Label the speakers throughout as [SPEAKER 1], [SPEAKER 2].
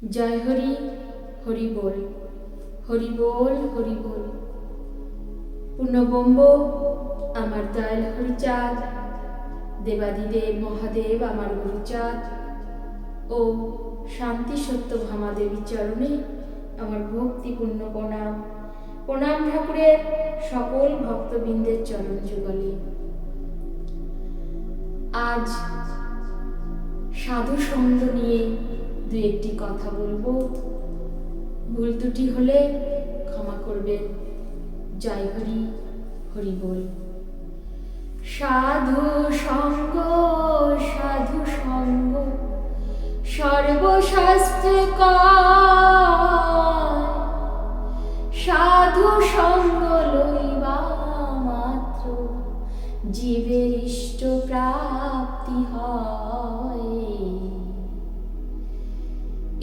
[SPEAKER 1] জয় হরি, হরি বল, হরি বল, হরি বল। পূর্ণব্রহ্ম আমার দয়াল হরিচাঁদ, দেবাদিদেব মহাদেব আমার গুরুচাঁদ ও শান্তি সত্য ভামা দেবী চরণে আমার ভক্তিপূর্ণ প্রণাম। প্রণাম ঠাকুরের সকল ভক্তবৃন্দের চরণ যুগলে। আজ সাধু সঙ্গ নিয়ে দু একটি কথা বলবো, ভুল ত্রুটি হলে ক্ষমা করবেন। জয় হরি, হরি বল। সাধু সঙ্গ, সাধু সঙ্গ সর্বশাস্ত্রে কয়, সাধু সঙ্গ লইবা মাত্র জীবের ইষ্ট প্রাপ্তি হয়।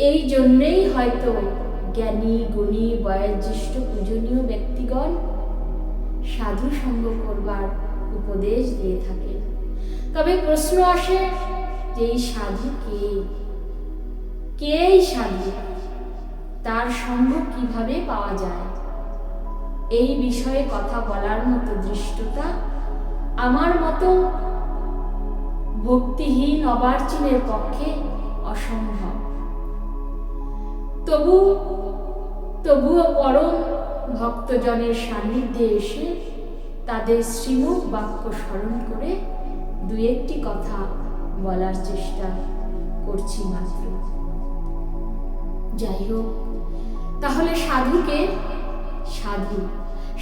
[SPEAKER 1] এই জন্যেই হয়তো জ্ঞানী গুণী বয়োজ্যেষ্ঠ পূজনীয় ব্যক্তিগণ সাধু সঙ্গ করবার উপদেশ দিয়ে থাকেন। তবে প্রশ্ন আসে যে এই সাধু কে? এই সাধু? তার সঙ্গ কিভাবে পাওয়া যায়? এই বিষয়ে কথা বলার মতো ধৃষ্টতা আমার মতো ভক্তিহীন অবার্চিনের পক্ষে অসম্ভব। তবুও পরম ভক্তজনের সান্নিধ্যে এসে তাদের শ্রীমুখ বাক্য স্মরণ করে দু একটি কথা বলার চেষ্টা করছি মাত্র। যাই হোক, তাহলে সাধুকে?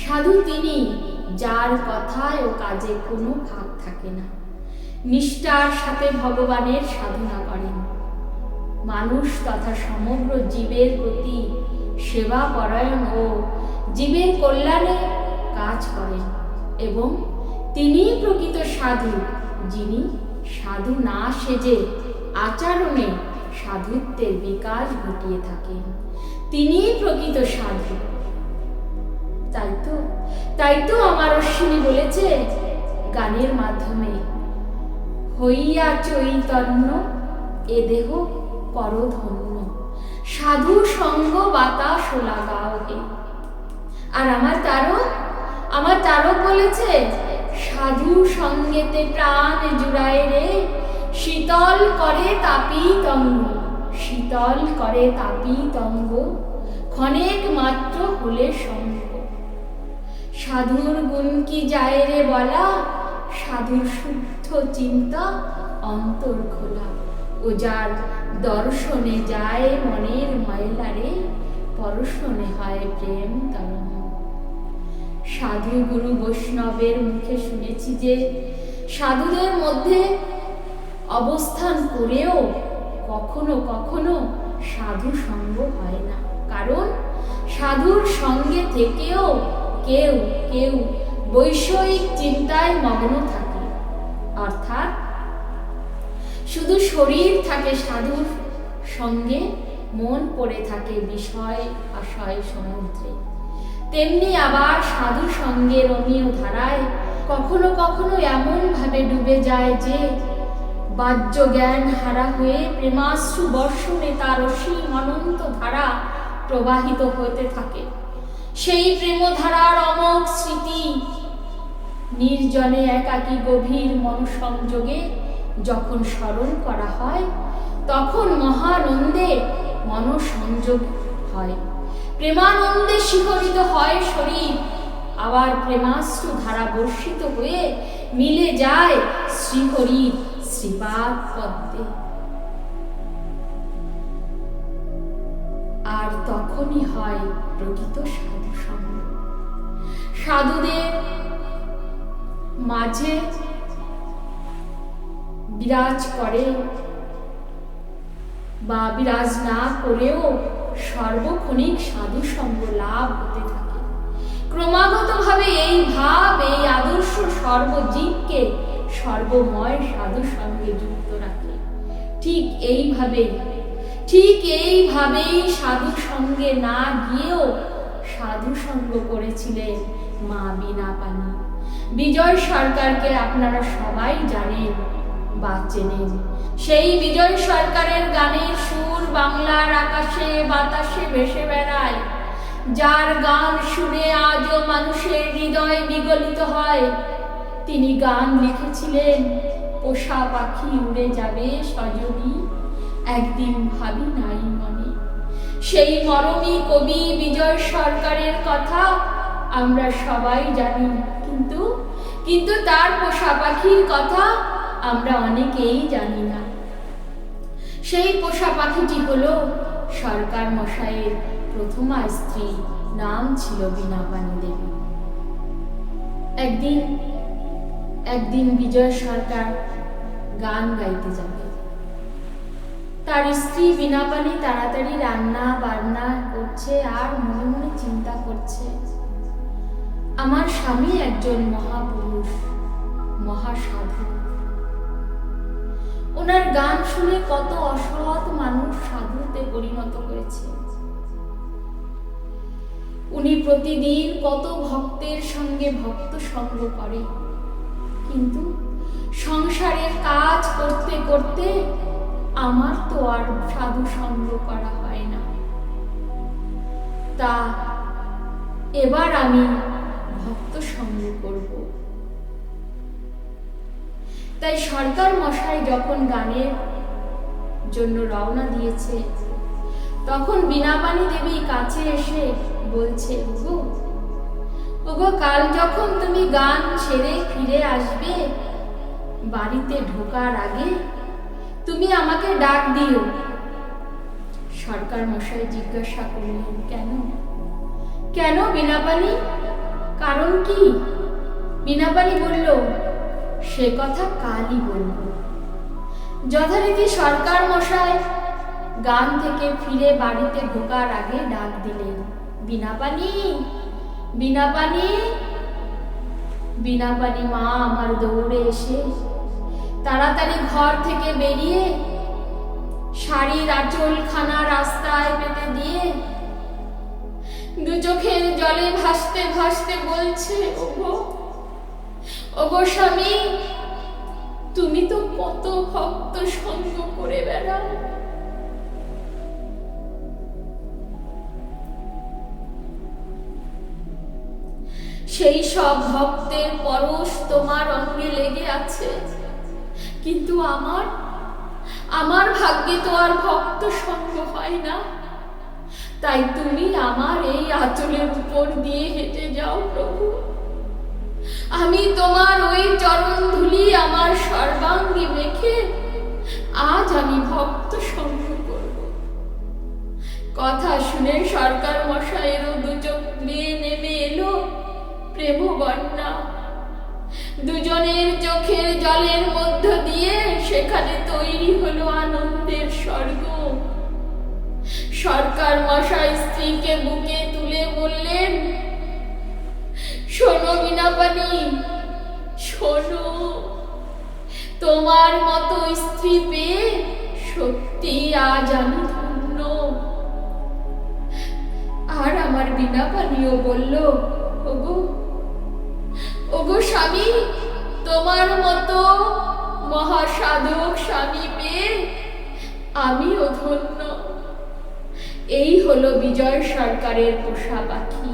[SPEAKER 1] সাধু তিনি যার কথায় ও কাজে কোনো ভাগ থাকে না, নিষ্ঠার সাথে ভগবানের সাধনা করেন, মানুষ তথা সমগ্র জীবের প্রতি সেবা পরায়ণ ও জীবের কল্যাণে কাজ করেন, এবং তিনি প্রকৃত সাধু, যিনি সাধু না সেজে আচরণে সাধুত্বের বিকাশ ঘটিয়ে থাকেন। তিনি প্রকৃত সাধু। তাই তো আমার অশ্বিনী বলেছে গানের মাধ্যমে, হইয়া চৈতন্য এ দেহ করধন্য, সাধু সঙ্গ বাতাস লাগাও হে। আর আমার তারক বলেছে, সাধু সঙ্গেতে প্রাণ জুড়ায় রে, শীতল করে তাপি তঙ্গ, ক্ষণেক মাত্র হলে সঙ্গ। সাধুর গুণ কি যায় রে বলা, সাধুর শুদ্ধ চিন্তা অন্তর খোলা, ও যার দর্শনে যায় মনের ময়লারে, পরশনে হয় প্রেম তরঙ্গ। সাধু গুরু বৈষ্ণবের মুখে শুনেছি যে সাধুদের মধ্যে অবস্থান করেও কখনো কখনো সাধু সঙ্গ হয় না, কারণ সাধুর সঙ্গে থেকেও কেউ বৈষয়িক চিন্তায় মগ্ন থাকে, অর্থাৎ শুধু শরীর থাকে সাধুর সঙ্গে, মন পড়ে থাকে বিষয় আশয় সমুদ্রে। তেমনি আবার সাধু সঙ্গে রমণীয় ধারায় কখনো কখনো এমন ভাবে ডুবে যায় যে বাহ্য জ্ঞান হারা হয়ে প্রেমাশ্রু বর্ষণে তার অসীম অনন্ত ধারা প্রবাহিত হতে থাকে। সেই প্রেমধারার অমোঘ স্মৃতি নির্জনে একাকী গভীর মনসংযোগে যখন স্মরণ করা হয়, তখন মহানন্দে মনসংযোগ হয়, প্রেমানন্দে শিহরিত হয় শরীর, আবার প্রেমাশ্রু ধারা বর্ষিত হয়ে মিলে যায় শ্রীহরির শ্রীপাদ পদ্মে। আর তখনই হয় প্রকৃত সাধু সঙ্গ। সাধুদের মাঝে বিরাজ করে বা বিরাজ না করেও সর্বক্ষণিক সাধু সঙ্গ লাভ হতে থাকে। ক্রমাগত ভাবে এই ভাব, এই আদর্শ সর্বজীবকে সর্বময় সাধু সঙ্গে যুক্ত রাখে। ঠিক এইভাবেই সাধু সঙ্গে না গিয়েও সাধু সঙ্গ করেছিলেন মা বীণা পানি। বিজয় সরকারকে আপনারা সবাই জানেন বা চেনেন। সেই বিজয় সরকারের গানের সুর বাংলার আকাশ আকাশে বাতাসে ভেসে বেড়ায়, যার গান শুনে আজও মানুষের হৃদয় বিগলিত হয়। তিনি গান লিখেছিলেন, পোষা পাখি উড়ে যাবে সজনী, একদিন ভাবি নাই মনে। সেই মরমী কবি বিজয় সরকারের কথা আমরা সবাই জানি, কিন্তু তার পোষা পাখির কথা আমরা অনেকেই জানি না। সেই পোষা পাখিটি হলো সরকার মশাইয়ের প্রথমা স্ত্রী, নাম ছিল বীণাপাণি দেবী। একদিন বিজয় সরকার গান গাইতে যাবে। তার স্ত্রী বীণাপাণি তাড়াতাড়ি রান্না বান্না করছে আর মনে মনে চিন্তা করছে, আমার স্বামী একজন মহাপুরুষ, মহাসাধু। ওনার গান শুনে কত অসৎ মানুষ সাধুতে পরিণত হয়েছে। উনি প্রতিদিন কত ভক্তের সঙ্গে ভক্ত সঙ্গ করে, কিন্তু সংসারের কাজ করতে করতে আমার তো আর সাধু সঙ্গ করা হয় না। তা এবার আমি ভক্ত সঙ্গ করব। তাই সরকার মশাই যখন গানের জন্য রওনা দিয়েছে, তখন বীণাপাণি দেবী কাছে এসে বলছে, ওগো কাল যখন তুমি গান ছেড়ে ফিরে আসবে, বাড়িতে ঢোকার আগে তুমি আমাকে ডাক দিও। সরকার মশাই জিজ্ঞাসা করলেন, কেন বীণাপাণি, কারণ কি? বীণাপাণি বলল, সে কথা কালই বলব। যথারীতি সরকার মশাই গান থেকে ফিরে বাড়িতে ঢোকার আগে ডাক দিলেন, বীণাপাণি, বীণাপাণি। বীণাপাণি মা আমার দৌড়ে এসে তাড়াতাড়ি ঘর থেকে বেরিয়ে শাড়ির আঁচলখানা রাস্তায় পেতে দিয়ে দু চোখের জলে ভাসতে ভাসতে বলছে, ওগো স্বামী, তুমি তো কত ভক্ত সঙ্গ করে বেড়াও। সেই সব ভক্তের পরশ তোমার অঙ্গে লেগে আছে, কিন্তু আমার ভাগ্যে তো আর ভক্ত সঙ্গ হয় না। তাই তুমি আমার এই আঁচলের উপর দিয়ে হেঁটে যাও প্রভু। আমি তোমার ওই চরণ ধুলি আমার সর্বাঙ্গে মেখে আজ আমি ভক্ত সঙ্গ করব। কথা শুনে সরকার মশাইয়েরও দু চোখ বেয়ে নেমে এলো প্রেম বন্যা। দুজনের চোখের জলের মধ্য দিয়ে সেখানে তৈরি হলো আনন্দের স্বর্গ। সরকার মশাই স্ত্রীকে বুকে তুলে বললেন, শোনো বীণাপাণি, শোনো, তোমার মতো স্ত্রী পেয়ে সত্যি আজ আমি ধন্য। আর আমার বীণাপাণিও বলল, ওগো স্বামী, তোমার মতো মহাসাধক স্বামী পেয়ে আমিও ধন্য। এই হলো বিজয় সরকারের পোষা পাখি।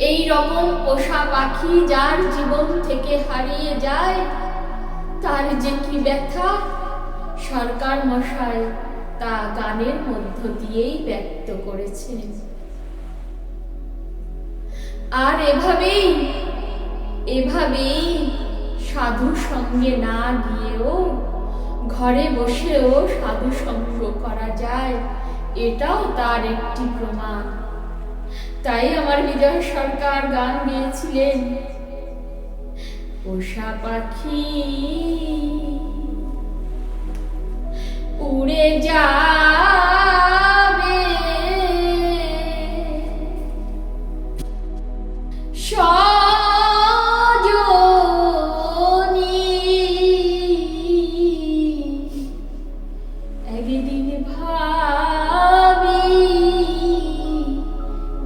[SPEAKER 1] এই রকম পোষা পাখি যার জীবন থেকে হারিয়ে যায়, তার যে কি ব্যথা সরকার মশাই তা গানের মধ্য দিয়েই ব্যক্ত করেছেন। আর এভাবেই সাধু সঙ্গে না গিয়েও ঘরে বসেও সাধু সঙ্গ করা যায়, এটাও তার একটি প্রমাণ। তাই আমার বিজয় সরকার গান গেয়েছিলেন, পোষা পাখি উড়ে যাবে সজনী, একদিন ভাবি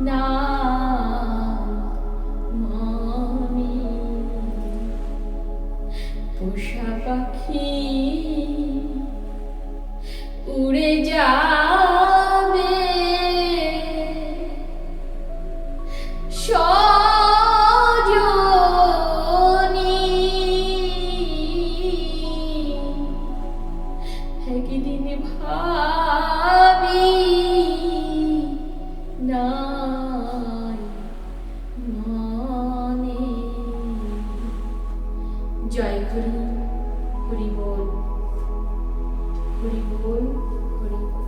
[SPEAKER 1] না মামি। পোষা পাখি উড়ে যা জয় হরি, হরি বল, হরি বল, হরি বল।